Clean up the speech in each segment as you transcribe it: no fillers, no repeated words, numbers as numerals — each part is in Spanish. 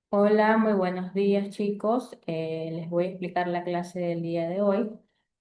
Hola, muy buenos días chicos. Les voy a explicar la clase del día de hoy.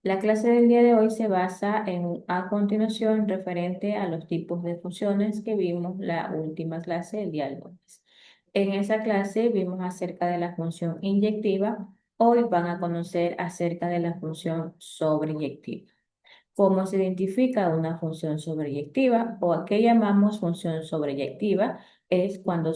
La clase del día de hoy se basa en, a continuación, referente a los tipos de funciones que vimos la última clase el día lunes. En esa clase vimos acerca de la función inyectiva. Hoy van a conocer acerca de la función sobreyectiva. ¿Cómo se identifica una función sobreyectiva o a qué llamamos función sobreyectiva? Es cuando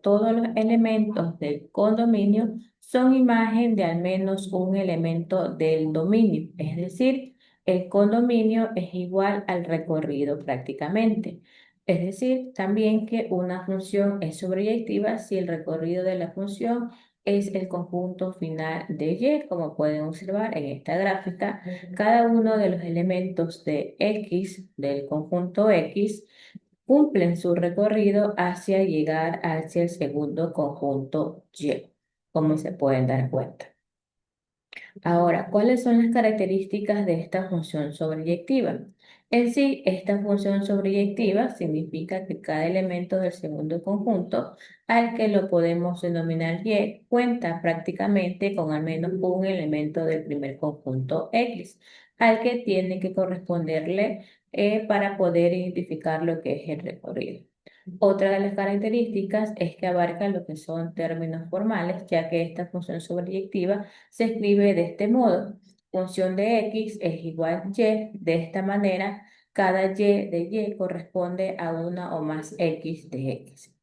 todos los elementos del condominio son imagen de al menos un elemento del dominio, es decir, el condominio es igual al recorrido prácticamente. Es decir, también que una función es sobreyectiva si el recorrido de la función es el conjunto final de Y, como pueden observar en esta gráfica. Cada uno de los elementos de X, del conjunto X, cumplen su recorrido hacia llegar hacia el segundo conjunto Y, como se pueden dar cuenta. Ahora, ¿cuáles son las características de esta función sobreyectiva? En sí, esta función sobreyectiva significa que cada elemento del segundo conjunto, al que lo podemos denominar Y, cuenta prácticamente con al menos un elemento del primer conjunto X, al que tiene que corresponderle para poder identificar lo que es el recorrido. Otra de las características es que abarca lo que son términos formales, ya que esta función sobreyectiva se escribe de este modo. Función de x es igual a y. De esta manera, cada y de y corresponde a una o más x de x.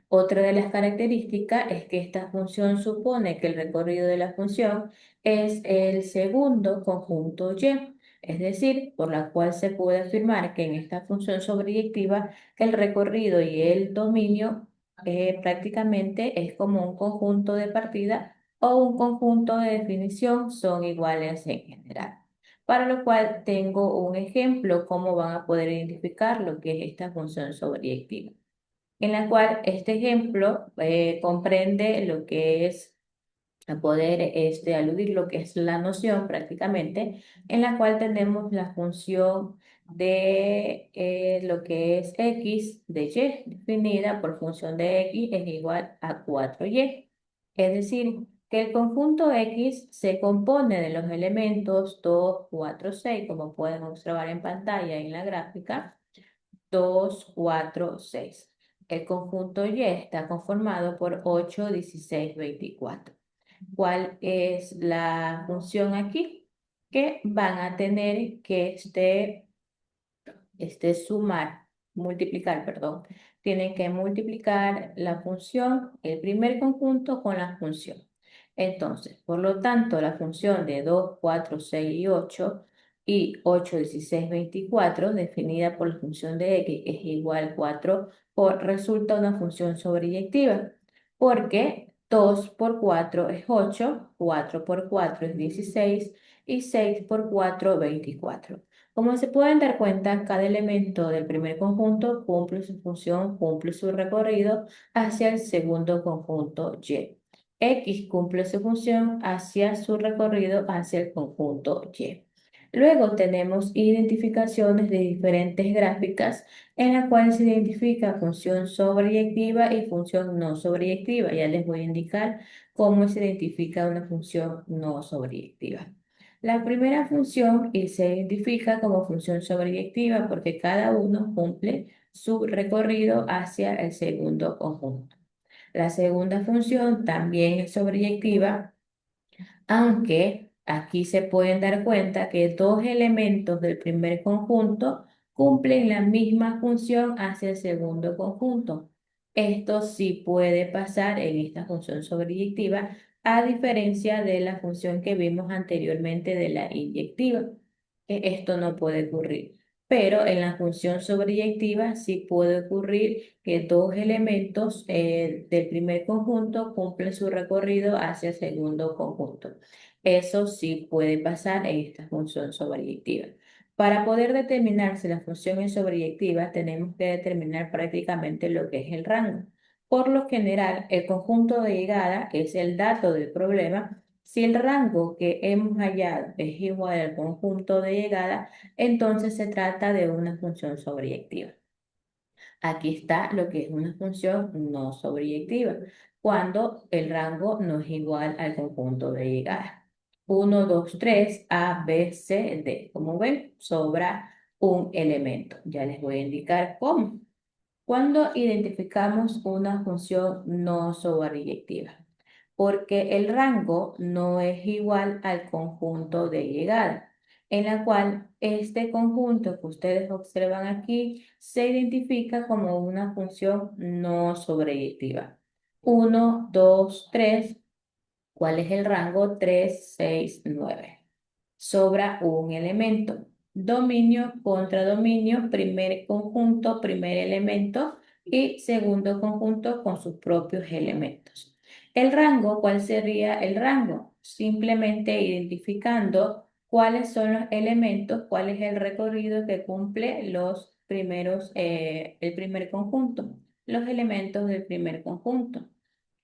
Otra de las características es que esta función supone que el recorrido de la función es el segundo conjunto y, es decir, por la cual se puede afirmar que en esta función sobreyectiva el recorrido y el dominio prácticamente es como un conjunto de partida o un conjunto de definición, son iguales en general. Para lo cual tengo un ejemplo cómo van a poder identificar lo que es esta función sobreyectiva, en la cual este ejemplo comprende lo que es a poder aludir lo que es la noción prácticamente, en la cual tenemos la función de lo que es x de y, definida por función de x es igual a 4y. Es decir, que el conjunto x se compone de los elementos 2, 4, 6, como pueden observar en pantalla en la gráfica, 2, 4, 6. El conjunto y está conformado por 8, 16, 24. ¿Cuál es la función aquí? Que van a tener que sumar, multiplicar, perdón. Tienen que multiplicar la función, el primer conjunto con la función. Entonces, por lo tanto, la función de 2, 4, 6 y 8 y 8, 16, 24, definida por la función de x es igual a 4, resulta una función sobreyectiva, porque 2 por 4 es 8, 4 por 4 es 16 y 6 por 4, 24. Como se pueden dar cuenta, cada elemento del primer conjunto cumple su función, cumple su recorrido hacia el segundo conjunto Y. X cumple su función hacia su recorrido hacia el conjunto Y. Luego tenemos identificaciones de diferentes gráficas en las cuales se identifica función sobreyectiva y función no sobreyectiva. Ya les voy a indicar cómo se identifica una función no sobreyectiva. La primera función y se identifica como función sobreyectiva porque cada uno cumple su recorrido hacia el segundo conjunto. La segunda función también es sobreyectiva, aunque aquí se pueden dar cuenta que dos elementos del primer conjunto cumplen la misma función hacia el segundo conjunto. Esto sí puede pasar en esta función sobreyectiva, a diferencia de la función que vimos anteriormente de la inyectiva. Esto no puede ocurrir. Pero en la función sobreyectiva sí puede ocurrir que dos elementos del primer conjunto cumplen su recorrido hacia el segundo conjunto. Eso sí puede pasar en esta función sobreyectiva. Para poder determinar si la función es sobreyectiva, tenemos que determinar prácticamente lo que es el rango. Por lo general, el conjunto de llegada es el dato del problema. Si el rango que hemos hallado es igual al conjunto de llegada, entonces se trata de una función sobreyectiva. Aquí está lo que es una función no sobreyectiva, cuando el rango no es igual al conjunto de llegada. 1, 2, 3, A, B, C, D. Como ven, sobra un elemento. Ya les voy a indicar cómo. Cuando identificamos una función no sobreyectiva, porque el rango no es igual al conjunto de llegada, en la cual este conjunto que ustedes observan aquí se identifica como una función no sobreyectiva. 1, 2, 3. ¿Cuál es el rango? 3, 6, 9. Sobra un elemento. Dominio contra dominio, primer conjunto, primer elemento y segundo conjunto con sus propios elementos. El rango, ¿cuál sería el rango? Simplemente identificando cuáles son los elementos, cuál es el recorrido que cumple los primeros, el primer conjunto, los elementos del primer conjunto.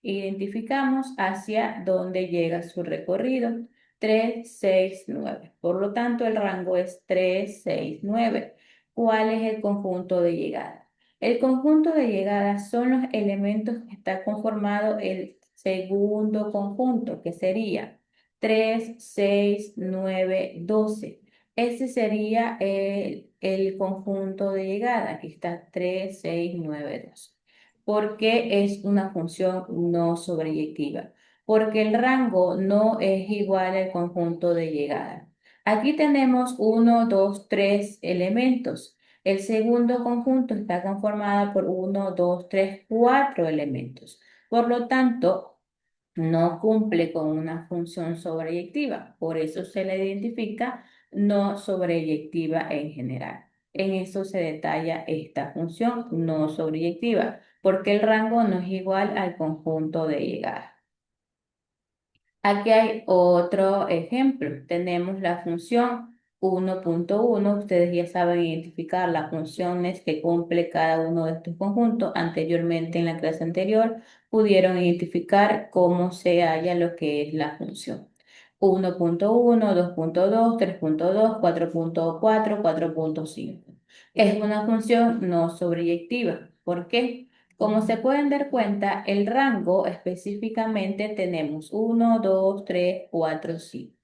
Identificamos hacia dónde llega su recorrido. 3, 6, 9. Por lo tanto, el rango es 3, 6, 9. ¿Cuál es el conjunto de llegada? El conjunto de llegada son los elementos que está conformado el segundo conjunto, que sería 3, 6, 9, 12. Ese sería el conjunto de llegada. Aquí está 3, 6, 9, 12. ¿Por qué es una función no sobreyectiva? Porque el rango no es igual al conjunto de llegada. Aquí tenemos uno, 2, 3 elementos. El segundo conjunto está conformado por uno, 2, 3, 4 elementos. Por lo tanto, no cumple con una función sobreyectiva. Por eso se le identifica no sobreyectiva en general. En eso se detalla esta función no sobreyectiva, porque el rango no es igual al conjunto de llegada. Aquí hay otro ejemplo. Tenemos la función 1.1. Ustedes ya saben identificar las funciones que cumple cada uno de estos conjuntos. Anteriormente, en la clase anterior, pudieron identificar cómo se halla lo que es la función. 1.1, 2.2, 3.2, 4.4, 4.5. Es una función no sobreyectiva. ¿Por qué? Como se pueden dar cuenta, el rango específicamente tenemos 1, 2, 3, 4, 5.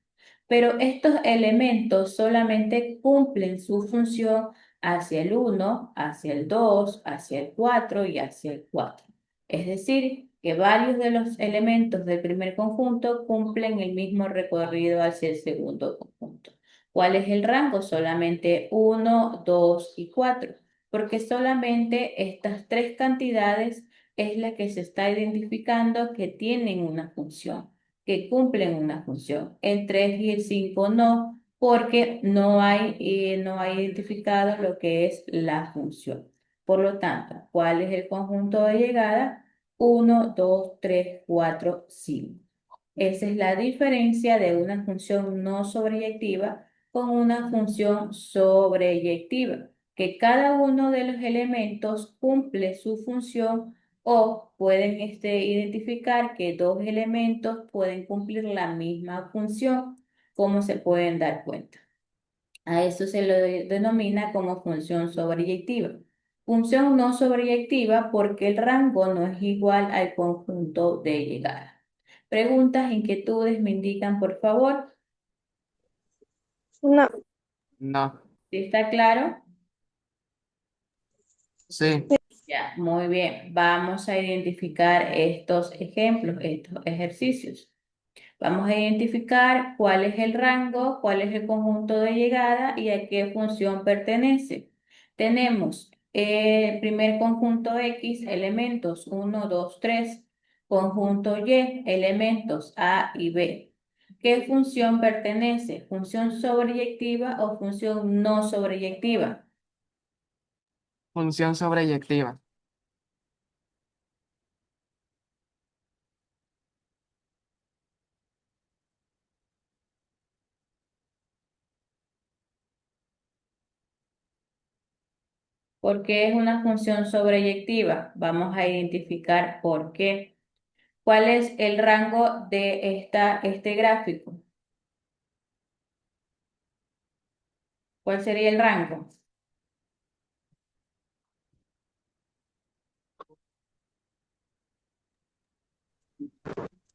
Pero estos elementos solamente cumplen su función hacia el 1, hacia el 2, hacia el 4 y hacia el 4. Es decir, que varios de los elementos del primer conjunto cumplen el mismo recorrido hacia el segundo conjunto. ¿Cuál es el rango? Solamente 1, 2 y 4, porque solamente estas tres cantidades es la que se está identificando que tienen una función, que cumplen una función. El 3 y el 5 no, porque no hay identificado lo que es la función. Por lo tanto, ¿cuál es el conjunto de llegada? 1, 2, 3, 4, 5. Esa es la diferencia de una función no sobreyectiva con una función sobreyectiva, que cada uno de los elementos cumple su función o pueden identificar que dos elementos pueden cumplir la misma función, como se pueden dar cuenta. A eso se lo denomina como función sobreyectiva. Función no sobreyectiva porque el rango no es igual al conjunto de llegada. Preguntas, inquietudes, me indican, por favor. No, No, ¿Sí está claro? sí, Ya, muy bien. Vamos a identificar estos ejemplos, estos ejercicios. Vamos a identificar cuál es el rango, cuál es el conjunto de llegada y a qué función pertenece. Tenemos el primer conjunto X, elementos 1, 2, 3. Conjunto Y, elementos A y B. ¿Qué función pertenece? ¿Función sobreyectiva o función no sobreyectiva? función sobreyectiva, ¿Por qué es una función sobreyectiva? Vamos a identificar por qué. ¿Cuál es el rango de este gráfico? ¿Cuál sería el rango?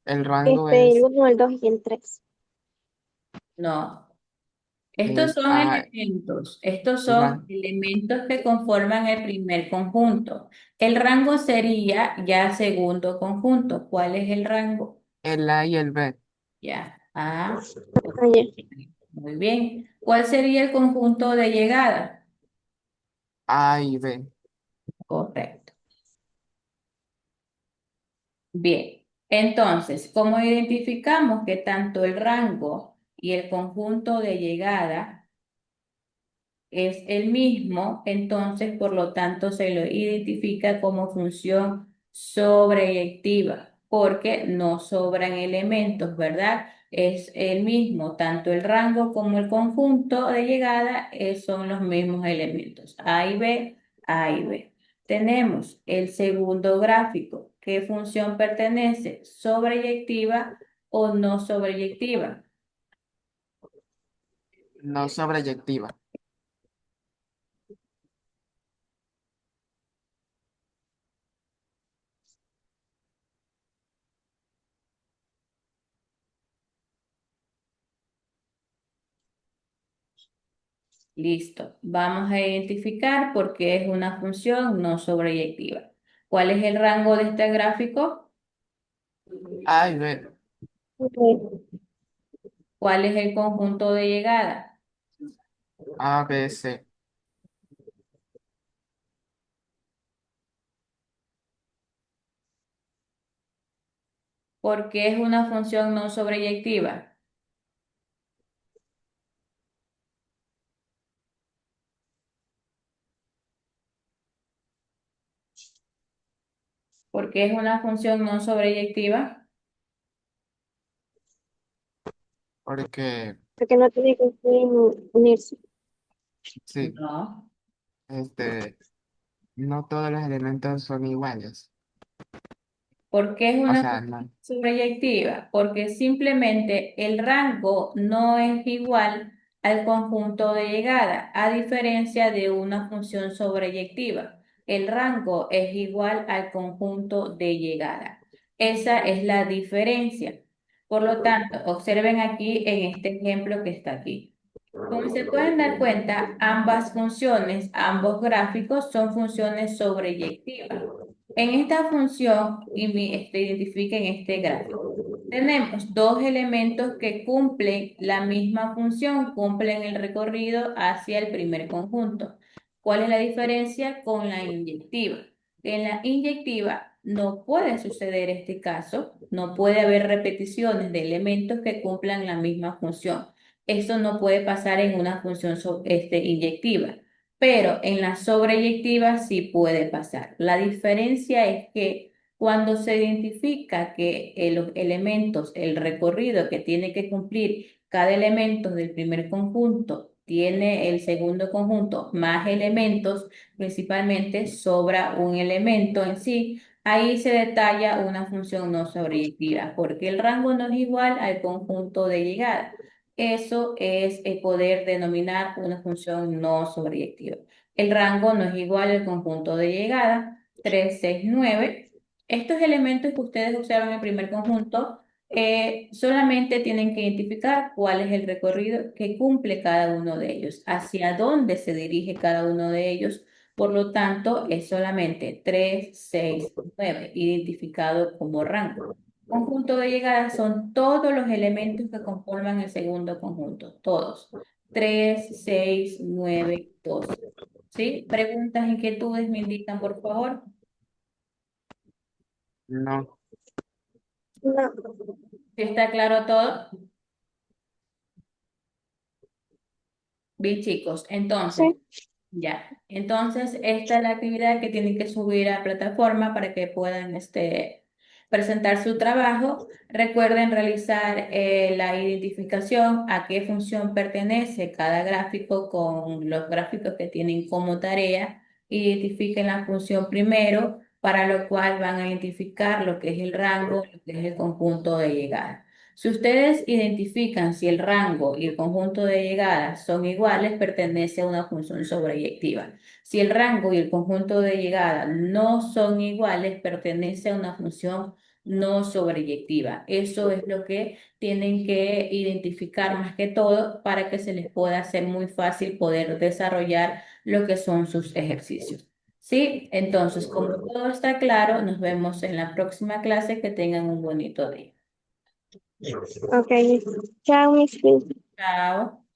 El rango El es 1, el 2 y el 3. No. Estos son ah, elementos, estos el, son elementos que conforman el primer conjunto. El rango sería ya segundo conjunto. ¿Cuál es el rango? el A y el B. Ya. A. Ah, ya. Muy bien. ¿Cuál sería el conjunto de llegada? A y B. Correcto. Bien. Entonces, ¿cómo identificamos que tanto el rango y el conjunto de llegada es el mismo? Entonces, por lo tanto, se lo identifica como función sobreyectiva, porque no sobran elementos, ¿verdad? Es el mismo, tanto el rango como el conjunto de llegada son los mismos elementos, A y B, A y B. Tenemos el segundo gráfico. ¿Qué función pertenece? ¿Sobreyectiva o no sobreyectiva? No sobreyectiva. Listo. Vamos a identificar por qué es una función no sobreyectiva. ¿Cuál es el rango de este gráfico? A y B. Ok. ¿Cuál es el conjunto de llegada? A, B, C. ¿Por qué es una función no sobreyectiva? ¿Por qué es una función no sobreyectiva? Porque, Porque no tiene que unirse. sí, No. este, no todos los elementos son iguales. ¿Por qué es O una sea, función no. sobreyectiva? Porque simplemente el rango no es igual al conjunto de llegada, a diferencia de una función sobreyectiva. El rango es igual al conjunto de llegada. Esa es la diferencia. Por lo tanto, observen aquí en este ejemplo que está aquí. Como se pueden dar cuenta, ambas funciones, ambos gráficos son funciones sobreyectivas. En esta función, identifiquen este gráfico. Tenemos dos elementos que cumplen la misma función, cumplen el recorrido hacia el primer conjunto. ¿Cuál es la diferencia con la inyectiva? En la inyectiva no puede suceder este caso, no puede haber repeticiones de elementos que cumplan la misma función. Eso no puede pasar en una función inyectiva, pero en la sobreyectiva sí puede pasar. La diferencia es que cuando se identifica que los elementos, el recorrido que tiene que cumplir cada elemento del primer conjunto tiene el segundo conjunto más elementos, principalmente sobra un elemento en sí. Ahí se detalla una función no sobreyectiva, porque el rango no es igual al conjunto de llegada. Eso es el poder denominar una función no sobreyectiva. El rango no es igual al conjunto de llegada, 3, 6, 9. Estos elementos que ustedes observan en el primer conjunto solamente tienen que identificar cuál es el recorrido que cumple cada uno de ellos, hacia dónde se dirige cada uno de ellos. Por lo tanto, es solamente 3, 6, 9, identificado como rango. Conjunto de llegada son todos los elementos que conforman el segundo conjunto, todos. 3, 6, 9, 12. ¿Sí? Preguntas, inquietudes, me indican, por favor. No. No. ¿Sí está claro todo? Bien, chicos. Entonces, Sí. ya. Entonces, esta es la actividad que tienen que subir a plataforma para que puedan presentar su trabajo. Recuerden realizar la identificación a qué función pertenece cada gráfico con los gráficos que tienen como tarea. Identifiquen la función primero, para lo cual van a identificar lo que es el rango, lo que es el conjunto de llegada. Si ustedes identifican si el rango y el conjunto de llegadas son iguales, pertenece a una función sobreyectiva. Si el rango y el conjunto de llegadas no son iguales, pertenece a una función no sobreyectiva. Eso es lo que tienen que identificar más que todo para que se les pueda hacer muy fácil poder desarrollar lo que son sus ejercicios. Sí, entonces, como todo está claro, nos vemos en la próxima clase. Que tengan un bonito día. Ok, chao, Miss. Chao.